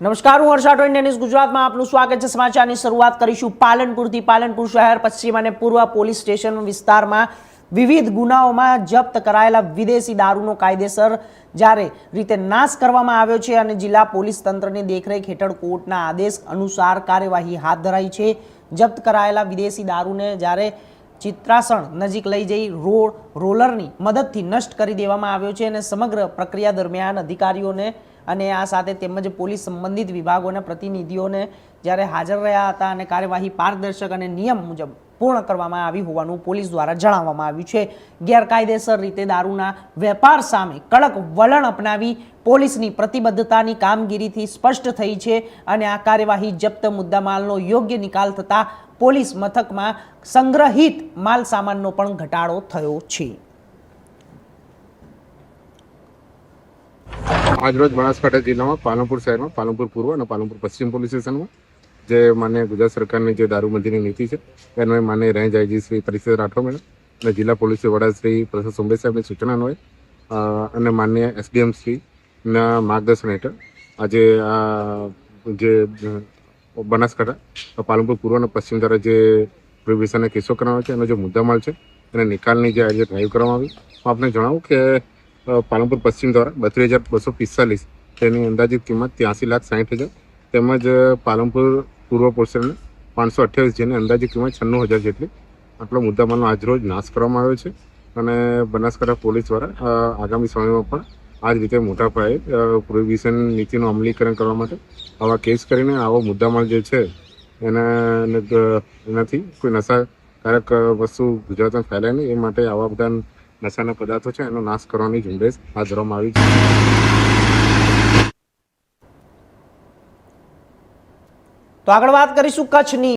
નમસ્કાર, હું હર્ષા ટોઇન્ડિયા ન્યૂઝ ગુજરાતમાં આપનું સ્વાગત છે। સમાચારની શરૂઆત કરીશું પાલનપુરથી। પાલનપુર શહેર પશ્ચિમ અને પૂર્વ પોલીસ સ્ટેશન વિસ્તારમાં વિવિધ ગુનાઓમાં જપ્ત કરાયેલા વિદેશી દારૂનો કાયદેસર જ્યારે રીતે નાશ કરવામાં આવ્યો છે અને જિલ્લા પોલીસ તંત્રની દેખરેખ હેઠળ કોર્ટના આદેશ અનુસાર કાર્યવાહી હાથ ધરાઈ છે। જપ્ત કરાયેલા વિદેશી દારૂને જ્યારે ચિત્રાસણ નજીક લઈ જઈ રોલરની મદદથી નષ્ટ કરી દેવામાં આવ્યો છે અને સમગ્ર પ્રક્રિયા દરમિયાન અધિકારીઓને અને આ સાથે તેમજ પોલીસ સંબંધિત વિભાગોના પ્રતિનિધિઓને જ્યારે હાજર રહ્યા હતા અને કાર્યવાહી પારદર્શક અને નિયમ મુજબ પૂર્ણ કરવામાં આવી હોવાનું પોલીસ દ્વારા જણાવવામાં આવ્યું છે। ગેરકાયદેસર રીતે દારૂના વેપાર સામે કડક વલણ અપનાવી પોલીસની પ્રતિબદ્ધતાની કામગીરીથી સ્પષ્ટ થઈ છે અને આ કાર્યવાહી જપ્ત મુદ્દામાલનો યોગ્ય નિકાલ થતા પોલીસ મથકમાં સંગ્રહિત માલ સામાનનો પણ ઘટાડો થયો છે। આજરોજ બનાસકાંઠા જિલ્લામાં પાલનપુર શહેરમાં પાલનપુર પૂર્વ અને પાલનપુર પશ્ચિમ પોલીસ સ્ટેશનમાં જે માન્ય ગુજરાત સરકારની જે દારૂબંધીની નીતિ છે એનો માન્ય રેન્જ આઈજી શ્રી પરિષદ રાઠોડ મેડમ અને જિલ્લા પોલીસ વડા શ્રી પ્રસાદ સુંબે સાહેબની સૂચના અન્વયે અને માન્ય એસડીએમ શ્રીના માર્ગદર્શન હેઠળ આજે જે બનાસકાંઠા પાલનપુર પૂર્વ અને પશ્ચિમ દ્વારા જે પ્રોહિબિશનના કેસો કરવામાં છે એનો જે મુદ્દામાલ છે એને નિકાલની જે આજે ડ્રાઈવ કરવામાં આવી હું આપને જણાવું કે પાલનપુર પશ્ચિમ દ્વારા 32,245 તેની અંદાજિત કિંમત 83,60,000 તેમજ પાલનપુર પૂર્વ પોર્શનને 528 જેની અંદાજિત કિંમત 96,000 જેટલી આટલો મુદ્દામાલનો આજરોજ નાશ કરવામાં આવ્યો છે અને બનાસકાંઠા પોલીસ દ્વારા આગામી સમયમાં પણ આ જ રીતે મોટા પાયે પ્રોહિબિશન નીતિનું અમલીકરણ કરવા માટે આવા કેસ કરીને આવો મુદ્દામાલ જે છે એનાથી કોઈ નશાકારક વસ્તુ ગુજરાતમાં ફેલાય નહીં એ માટે આવા બધા નશાના પદાર્થો છે એનો નાશ કરવાની ઝુંબેશ હાથ ધરવામાં આવી છે। તો આગળ વાત કરીશું કચ્છની।